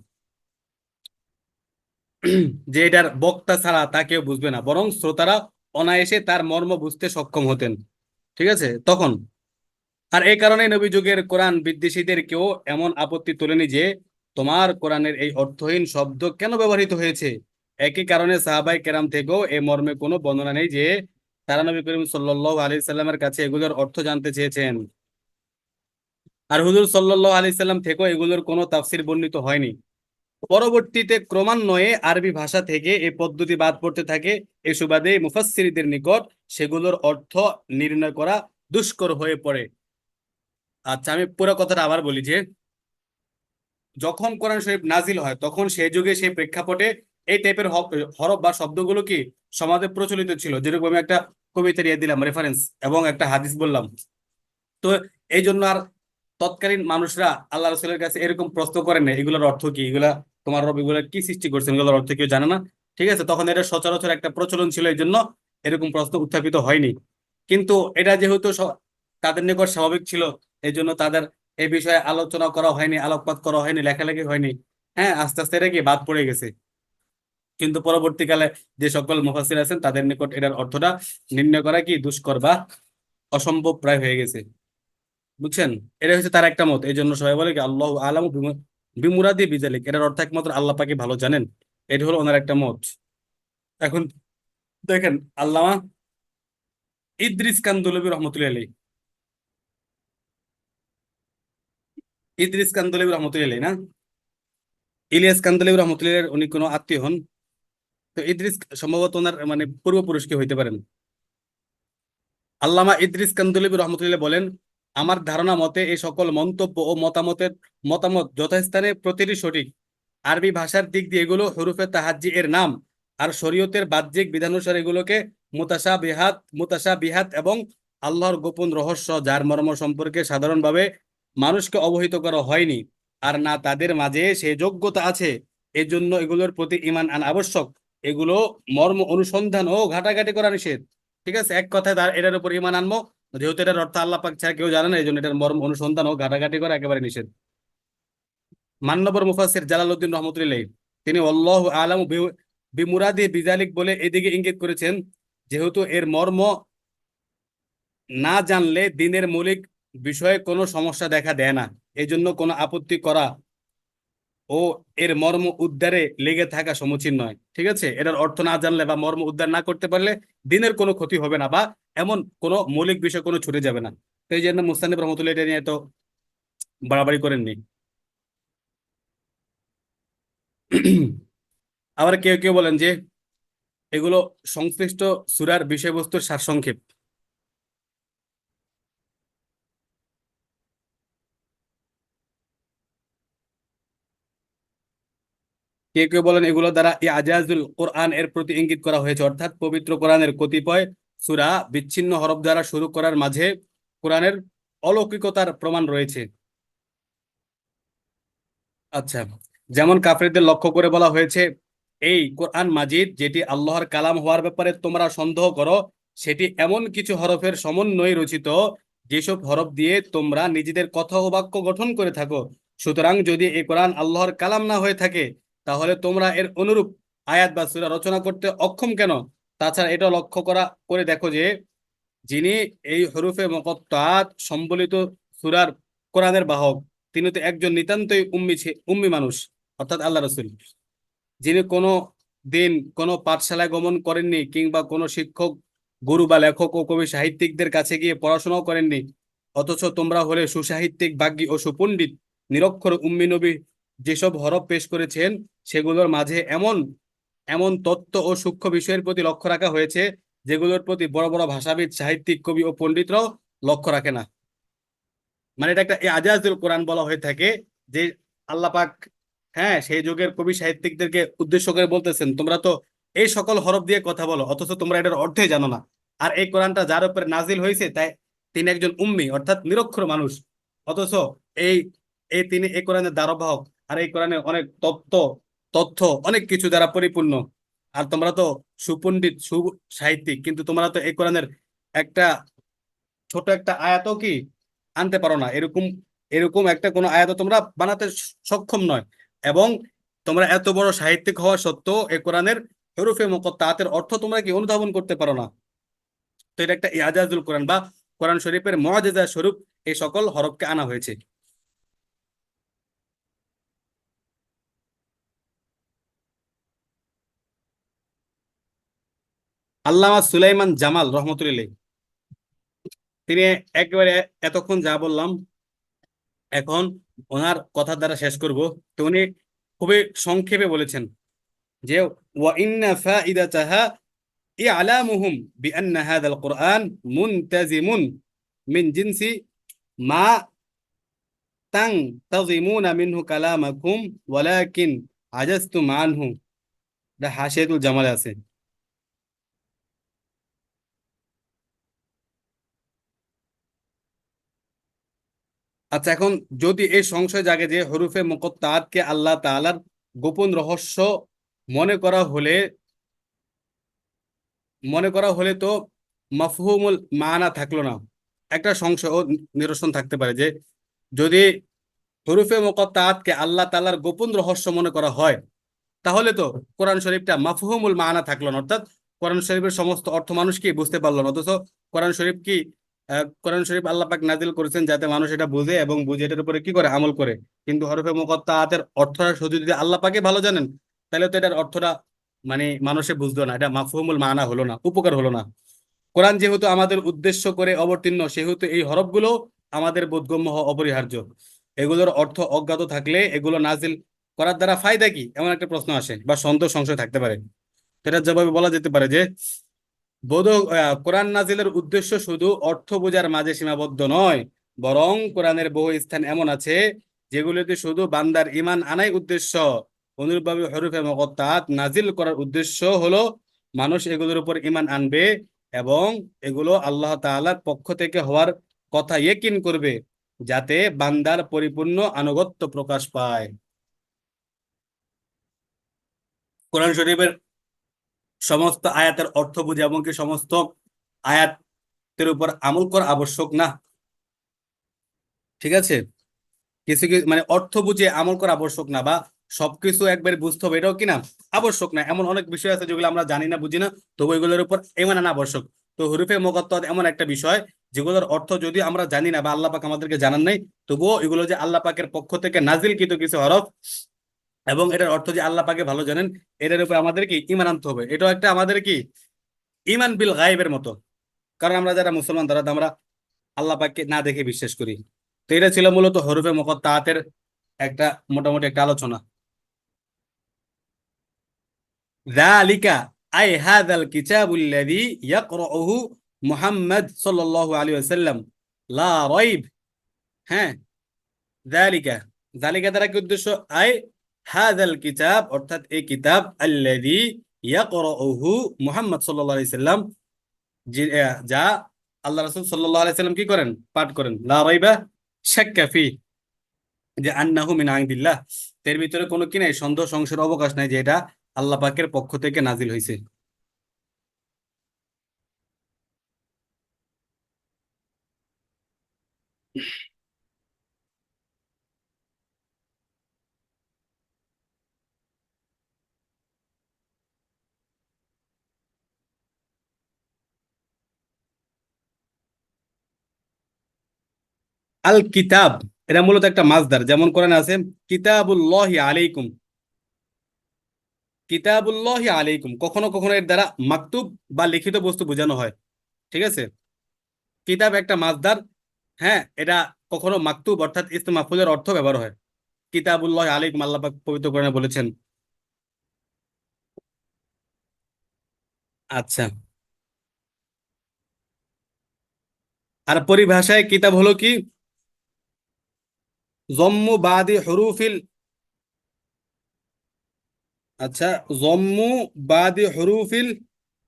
যে এটার বক্তা ছাড়া তা কেউ বুঝবে না, বরং শ্রোতারা অনায়াসে তার মর্ম বুঝতে সক্ষম হতেন। ঠিক আছে তখন। আর এই কারণে নবী যুগের কোরআন বিদ্বেষীদের কেউ এমন আপত্তি তোলেনি যে তোমার কোরআনের এই অর্থহীন শব্দ কেন ব্যবহৃত হয়েছে। একই কারণে সাহাবাই কেরাম থেকেও এ মর্মে কোনো বর্ণনা নেই যে তারা নবী করিম সাল্লাল্লাহু আলাইহি সাল্লামের কাছে এগুলোর অর্থ জানতে চেয়েছেন। আর হুজুর সাল্লাল্লাহু আলাইহি সাল্লাম থেকেও এগুলোর কোনো তাফসির বর্ণিত হয়নি। পরবর্তীতে ক্রমান্বয়ে আরবি ভাষা থেকে এই পদ্ধতি বাদ পড়তে থাকে। এই সুবাদে মুফাসসিরদের নিকট সেগুলোর অর্থ নির্ণয় করা দুষ্কর হয়ে পড়ে। আচ্ছা, আমি পুরো কথাটা আবার বলি যে যখন কোরআন শরীফ নাজিল হয় তখন সেই যুগে সেই প্রেক্ষাপটে এই টাইপের হরফ বা শব্দগুলো কি সমাজে প্রচলিত ছিল। যেরকম আমি একটা কবিতা দিয়ে দিলাম রেফারেন্স এবং একটা হাদিস বললাম। তো এই জন্য আর তৎকালীন মানুষরা আল্লাহ রসুলের কাছে এরকম প্রশ্ন করেন না এগুলোর অর্থ কি, এগুলা তোমার রব এগুলা কি সৃষ্টি করছেন, এগুলোর অর্থ কেউ জানে না। ঠিক আছে, তখন এটা সচরাচর একটা প্রচলন ছিল, এই জন্য এরকম প্রশ্ন উত্থাপিত হয়নি। কিন্তু এটা যেহেতু তাদের নিকট স্বাভাবিক ছিল, এই জন্য তাদের এই বিষয়ে আলোচনা করা হয়নি, আলোকপাত করা হয়নি, লেখালেখি হয়নি। হ্যাঁ, আস্তে আস্তে এটা কি বাদ পড়ে গেছে। কিন্তু পরবর্তীকালে যে সকল মুফাসসির আছেন তাদের নিকট এটার অর্থটা নির্ণয় করা কি দুষ্কর বা অসম্ভব প্রায় হয়ে গেছে। বুঝছেন? এটা হচ্ছে তার একটা মত। এই জন্য সবাই বলে কি আল্লাহ আলামু বিমুরাদি বিজালিক, এটার অর্থ একমাত্র আল্লাহ পাকে ভালো জানেন। এটা হলো ওনার একটা মত। এখন দেখেন, আল্লামা ইদ্রিস কান্দুলবি রহমতুল্লাহ আলাইহি, ইদ্রিস কান্দুলবি রহমতুল্লাহ আলাইহি না, ইলিয়াস কান্দুলবি রহমতুল্লাহ আলাইহির উনি কোনো আত্মীয় হন। তো ইদ্রিস সম্ভবত ওনার মানে পূর্বপুরুষ কে হইতে পারেন। আল্লামা ইদ্রিস কান্দুলবি রহমতুল্লাহ বলেন, আমার ধারণা মতে এই সকল মন্তব্য ও মতামত যথাস্থানে প্রতিটি সঠিক। আরবি ভাষার দিক দিয়ে এগুলো হরুফে তাহাজ্জি এর নাম, আর শরীয়তের বাহ্যিক বিধানুসারে এগুলোকে মুতাশাবিহাত এবং আল্লাহর গোপন রহস্য যার মর্ম সম্পর্কে সাধারণভাবে মানুষকে অবহিত করা হয়নি, আর না তাদের মাঝে সে যোগ্যতা আছে, এজন্য এগুলোর প্রতি ঈমান আনা আবশ্যক। এগুলো মর্ম অনুসন্ধান ও ঘাটাঘাটি করা নিষেধ। ঠিক আছে, এক কথায় তার এটার উপর ঈমান আনবো, যেহেতু এটার অর্থ আল্লাহ পাক ছাড়া কেউ জানে না, এই জন্য এটার মর্ম অনুসন্ধান ও ঘাটাঘাটি করা একেবারে নিষেধ। মান্যবর মুফাসসির জালালউদ্দিন রহমতুল্লাহ তিনি আল্লাহু আলামু বিমুরাদি বিজালিক বলে এদিকে ইঙ্গিত করেছেন, যেহেতু এর মর্ম না জানলে দিনের মৌলিক বিষয়ে কোনো সমস্যা দেখা দেয় না, এই জন্য কোনো আপত্তি করা ও এর মর্ম উদ্ধারে লেগে থাকা সমীচীন নয়। ঠিক আছে, এটার অর্থ না জানলে বা মর্ম উদ্ধার না করতে পারলে দিনের কোনো ক্ষতি হবে না, বা এমন কোনো মৌলিক বিষয় কোনো ছুটে যাবে না। তো এই জন্য মুস্তানিব রহমতুল্লাহ এটা নিয়ে এত বাড়াবাড়ি করেননি। আবার কেউ কেউ বলেন যে এগুলো সংশ্লিষ্ট সূরার বিষয়বস্তুর সারসংক্ষেপ। কেউ কেউ বলেন এগুলো দ্বারা আজাজুল কোরআন এর প্রতি ইঙ্গিত করা হয়েছে, অর্থাৎ পবিত্র কোরআনের কতিপয় সূরা বিচ্ছিন্ন হরফ দ্বারা শুরু করার মাঝে কোরআনের অলৌকিকতার প্রমাণ রয়েছে। আচ্ছা, যেমন কাফিরদের লক্ষ্য করে বলা হয়েছে, এই কোরআন মাজিদ যেটি আল্লাহর কালাম হওয়ার ব্যাপারে তোমরা সন্দেহ করো, সেটি এমন কিছু হরফের সমন্বয়ে রচিত যেসব হরফ দিয়ে তোমরা নিজেদের কথা ও বাক্য গঠন করে থাকো। সুতরাং যদি এই কোরআন আল্লাহর কালাম না হয়ে থাকে, তাহলে তোমরা এর অনুরূপ আয়াত বা সূরা রচনা করতে অক্ষম কেন? তাছাড়া এটা লক্ষ্য করে দেখো যে যিনি এই হরুফে মুকাত্তাত সম্বলিত সূরার কোরআনের বাহক, তিনি তো একজন নিতান্তই উম্মি মানুষ, অর্থাৎ আল্লাহ রাসূল, যিনি কোনো দিন কোনো পাঠশালায় গমন করেননি, কিংবা কোনো শিক্ষক, গুরু বা লেখক ও কবি সাহিত্যিকদের কাছে গিয়ে পড়াশোনাও করেননি। অথচ তোমরা হলে সুসাহিত্যিক, বাগ্মী ও সুপণ্ডিত। নিরক্ষর উম্মি নবী যেসব হরফ পেশ করেছেন, সেগুলোর মাঝে এমন এমন তত্ত্ব ও সূক্ষ্ম বিষয়ের প্রতি লক্ষ্য রাখা হয়েছে, যেগুলোর প্রতি বড় বড় ভাষাবিদ, সাহিত্যিক, কবি ও পণ্ডিতরাও লক্ষ্য রাখে না। মানে এটা একটা আজাজুল কোরআন বলা হয়ে থাকে, যে আল্লাহ পাক, হ্যাঁ, সেই যুগের কবি সাহিত্যিকদেরকে উদ্দেশ্য করে বলতেছেন, তোমরা তো এই সকল হরফ দিয়ে কথা বলো, অথচ তোমরা এটার অর্থই জানো না। আর এই কোরআনটা যার উপরে নাজিল হয়েছে তাই তিনি একজন উম্মি, অর্থাৎ নিরক্ষর মানুষ। অথচ এই এই তিনি এই কোরআনের দ্বারবাহক। আর এই কোরআনে অনেক তথ্য অনেক কিছু দ্বারা পরিপূর্ণ। আর তোমরা তো সুপণ্ডিত, সাহিত্যিক, কিন্তু তোমরা তো এই কোরআনের একটা ছোট একটা আয়াতও কি আনতে পারো না। এরকম এরকম একটা কোনো আয়াত তোমরা বানাতে সক্ষম নয়। এবং তোমরা এত বড় সাহিত্যিক হওয়া সত্ত্বেও এই কোরআনের হরুফে মুকাত্তাতের অর্থ তোমরা কি অনুধাবন করতে পারো না? তো এটা একটা ইজাজুল কোরআন বা কোরআন শরীফের মুআজিজা স্বরূপ এই সকল হরফকে আনা হয়েছে। আল্লামা সুলাইমান জামাল রহমতুল্লাহ, তিনি একেবারে এতক্ষণ যা বললাম এখন ওনার কথা দ্বারা শেষ করব। তো উনি খুবই সংক্ষেপে বলেছেন যে ওয়া ইন্না ফাইদাতাহা ইআলামুহুম বিআন্না হাযাল কুরআন মুনতাজিমুন মিন জিনসি মা তানতাজিমুনা মিনহু কালামাকুম ওয়ালাকিন আজাজতুম আনহু। এটা হাশিয়াতুল জামালে আছে। আচ্ছা, এখন যদি এই সংশয় জাগে যে হরুফে মুকত্তাতকে আল্লাহ তাআলার গোপন রহস্য মনে করা হলে তো মাফহুমুল মানা থাকলো না। একটা সংশয় ও নিরসন থাকতে পারে যে যদি হরুফে মুকত্তাতকে আল্লাহ তাআলার গোপন রহস্য মনে করা হয়, তাহলে তো কোরআন শরীফটা মাফহুমুল মানা থাকলো না, অর্থাৎ কোরআন শরীফের সমস্ত অর্থ মানুষ কি বুঝতে পারলো না। অথচ কোরআন শরীফ কি কোরআন শরীফ আল্লাহ পাক নাজিল করেছেন যাতে মানুষ এটা বুঝে এবং বুঝে এটার উপরে কি করে আমল করে। কিন্তু হরফে মুকত্তাতের অর্থটা শুধু যদি আল্লাহ পাকে ভালো জানেন, তাহলে তো এটার অর্থটা মানে মানুষে বুঝলো না, এটা মাফহুমুল মানা হলো না, উপকার হলো না। কোরআন যেহেতু আমাদের উদ্দেশ্য করে অবতীর্ণ, সেহেতু এই হরফগুলো আমাদের বোধগম্য হওয়া অপরিহার্য। এগুলোর অর্থ অজ্ঞাত থাকলে এগুলো নাজিল করার দ্বারা ফায়দা কি, এমন একটা প্রশ্ন আসে বা সন্দেহ সংশয় থাকতে পারে। এটার জবাবে বলা যেতে পারে যে কোরআন নাজিলের উদ্দেশ্য শুধু অর্থ বোঝার মাঝে সীমাবদ্ধ নয়, বরং কোরআনের বহু স্থান এমন আছে যেগুলোতে শুধু বান্দার ঈমান আনাই উদ্দেশ্য। অনুরূপভাবে হরফে মুকত্তাত নাজিল করার উদ্দেশ্য হলো মানুষ এগুলোর উপর ঈমান আনবে এবং এগুলো আল্লাহ তাআলার পক্ষ থেকে হওয়ার কথা ইয়কিন করবে, যাতে বান্দার পরিপূর্ণ আনুগত্য প্রকাশ পায়। কোরআন শরীফের সমস্ত আয়াতের অর্থ বুঝে এমনকি সমস্ত আয়াতের উপর আমল করা আবশ্যক না। ঠিক আছে, কিছু কিছু মানে অর্থ বুঝে আমল করা আবশ্যক না, বা সবকিছু একবার বুঝতে হবে এটাও কিনা আবশ্যক না। এমন অনেক বিষয় আছে যেগুলো আমরা জানি না, বুঝি না, তবু এগুলোর উপর ঈমান আনা আবশ্যক। তো হরুফে মুকাত্তাত এমন একটা বিষয় যেগুলোর অর্থ যদি আমরা জানি না বা আল্লাহ পাক আমাদেরকে জানান নাই, তবুও এগুলো যে আল্লাহ পাকের পক্ষ থেকে নাজিলকৃত কিছু হরফ এবং এটার অর্থ যে আল্লাহ পাকে ভালো জানেন, এটার উপর আমাদের কি ঈমান আনতে হবে। এটাও একটা আমাদের কি ঈমান বিল গায়বের মতো। কারণ আমরা যারা মুসলমান তারা তো আমরা আল্লাহ পাককে না দেখে বিশ্বাস করি। তো এটা ছিল মূলত হরফে মুকাত্তাতের একটা মোটামুটি একটা আলোচনা। যালিকা আই হাযাল কিতাবুল্লাযী ইয়াকরাউহু মুহাম্মদ সাল্লাল্লাহু আলাইহি ওয়াসাল্লাম লা রাইব। হ্যাঁ, যালিকা, যালিকা দ্বারা কি উদ্দেশ্য? আই হাযাল কিতাব, অর্থাৎ এই কিতাব আল্লাযী ইয়াকরাউহু মুহাম্মদ সাল্লাল্লাহু আলাইহি সাল্লাম, যা আল্লাহ রাসূল সাল্লাল্লাহু আলাইহি সাল্লাম কি করেন, পাঠ করেন। লা রাইবা শাক্কা ফি, যে আন্নাহু মিন ইনদিল্লাহ, এর ভিতরে কোনো কি নাই, সন্দেহ সংশয়ের অবকাশ নাই যে এটা আল্লাহ পাকের পক্ষ থেকে নাজিল হয়েছে। আল কিতাব, এটা মূলত একটা মাসদার, যেমন কোরআনে আছে কিতাবুল্লাহি আলাইকুম। কিতাবুল্লাহি আলাইকুম কখনো কখনো এর দ্বারা মাকতুব বা লিখিত বস্তু বোঝানো হয়। ঠিক আছে, কিতাব একটা মাসদার। হ্যাঁ, এটা কখনো মাকতুব অর্থাৎ ইসম মাফউলের অর্থ ব্যবহার হয়। কিতাবুল্লাহি আলাইকুম আল্লাহ পাক পবিত্র কোরআনে বলেছেন। আচ্ছা, আর পরিভাষায় কিতাব হলো কি জম্মু বাদি হরুফিল, আচ্ছা, জম্মু বাদি হরুফিল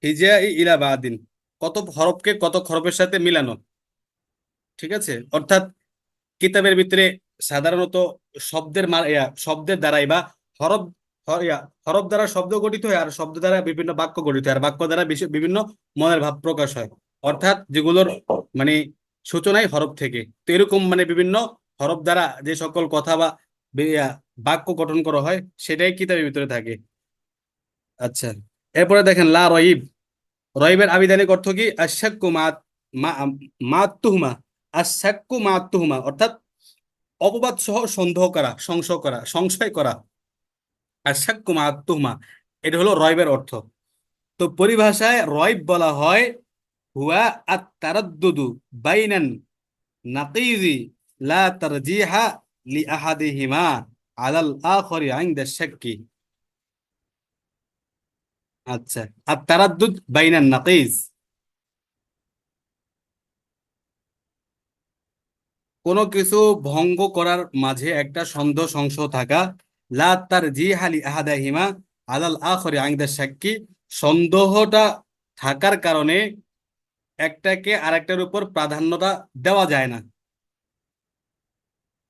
হিজাই ইলা বাদিন, কত হরফকে কত হরফের সাথে মিলানো। ঠিক আছে, অর্থাৎ কিতাবের ভিতরে সাধারণত শব্দের দ্বারাই বা হরফ হরফ দ্বারা শব্দ গঠিত হয়, আর শব্দ দ্বারা বিভিন্ন বাক্য গঠিত হয়, আর বাক্য দ্বারা বিভিন্ন মনের ভাব প্রকাশ হয়। অর্থাৎ যেগুলোর মানে সূচনাই হরফ থেকে। তো এরকম মানে বিভিন্ন হরফ দ্বারা যে সকল কথা বা বাক্য গঠন করা হয়, সেটাই কিতাবের ভিতরে থাকে। আচ্ছা, এরপরে দেখেন লা রয়িব। রয়িবের আবিধানিক অর্থ কি? আশাক্কু মা মা মা তুহমা। আশাক্কু মা তুহমা অর্থাৎ অপবাদ সহ সন্দেহ করা, সংশয় করা, সংশয় করা। আশাক্কু মা তুহমা, এটা হলো রয়বের অর্থ। তো পরিভাষায় রয়ব বলা হয় হুয়া আত তারাদ্দুদু বাইনান নাকিজি লা তারজিহা লি আহাদিহিমা আলাল আখরি ইনদা শাক্কি। আচ্ছা, আর তারাদ্দুদ বাইনান নাকিজ, কোনো কিছু ভঙ্গ করার মাঝে একটা সন্দেহ সংশয় থাকা। লা তারজিহা লি আহাদিহিমা আলাল আখরি ইনদা শাক্কি, সন্দেহটা থাকার কারণে একটাকে আরেকটার উপর প্রাধান্যতা দেওয়া যায় না।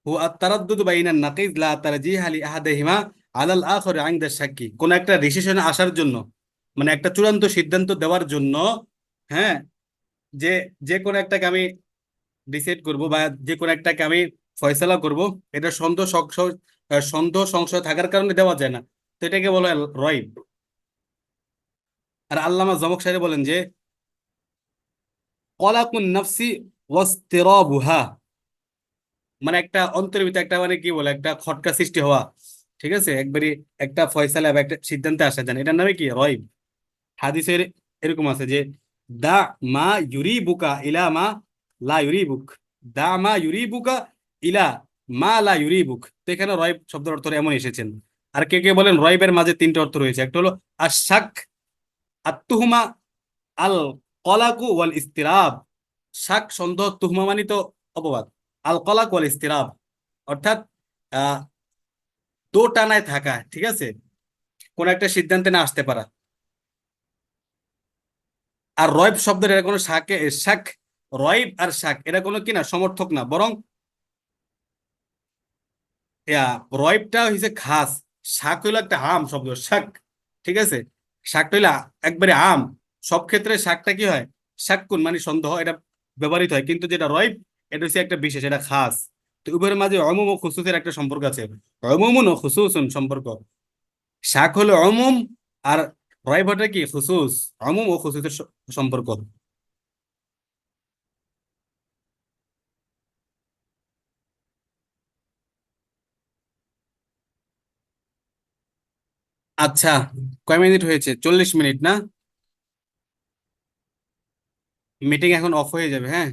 হু আত-তারাদ্দুদু বাইনান নাকিজ লা তারজিহা লি আহাদিহিমা আলাল আখরি ইনদা শাক্কি, কোন একটা ডিসিশনে আসার জন্য, মানে একটা চূড়ান্ত সিদ্ধান্ত দেওয়ার জন্য, হ্যাঁ, যে যে কোনো একটাকে আমি ডিসাইড করব বা যে কোনো একটাকে আমি ফয়সালা করব, এটা সন্দেহ সংশয় থাকার কারণে দেওয়া যায় না। তো এটাকে বলা হয় রয়ব। আর আল্লামা জমকশারি বলেন যে কলাকুন নাফসি ওয়াসতিরাবুহা, মানে একটা অন্তরের ভিতরে একটা, মানে কি বলে, একটা খটকা সৃষ্টি হওয়া, ঠিক আছে, একবারই একটা ফয়সালা বা একটা সিদ্ধান্তে আসা যায় না, এটার নামে কি? রয়ব। হাদিসের এরকম আছে যে দা মা ইউরিবুকা ইলা মা লা ইউরিবুক, দা মা ইউরিবুকা ইলা মা লা ইউরিবুক। তো এখানে রয়ব শব্দের অর্থ এমন এসেছেন। আর কে কে বলেন রয়বের মাঝে তিনটা অর্থ রয়েছে, একটা হলো আশাক, আত্তুহুমা, আল কলাকু ওয়াল ইস্তিরাব। শাক সন্দেহ, তুহমা মানে তো অপবাদ। আল কলাক ওয়াল ইস্তিরাব অর্থাৎ আহ দো টানায় থাকা, ঠিক আছে, কোন একটা সিদ্ধান্তে না আসতে পারা। আর রয়ব শব্দের এরা কোনো শাক, রয়ব আর শাক এরা কোনো কি না, সমর্থক না, বরং ইয়া রয়বটা হইছে খাস, শাক হইলো একটা আম শব্দ, শাক, ঠিক আছে। শাকটা হইলো একবারে আম। সব ক্ষেত্রে শাকটা কি হয়? শাক্কুন মানে সন্দেহ, এটা ব্যবহৃত হয়, কিন্তু যেটা রয়ব, এটা হচ্ছে একটা বিশেষ, এটা খাস। তো উভয়ের মাঝে অমুম ও খুসুসের একটা সম্পর্ক আছে, অমুমুন ও খুসুসুন সম্পর্ক। শাক হলো অমুম, আর রয়ব হটা কি? খুসুস। অমুম ও খুসুসের সম্পর্ক। আচ্ছা, কয় মিনিট হয়েছে? 40 মিনিট না? মিটিং এখন অফ হয়ে যাবে, হ্যাঁ।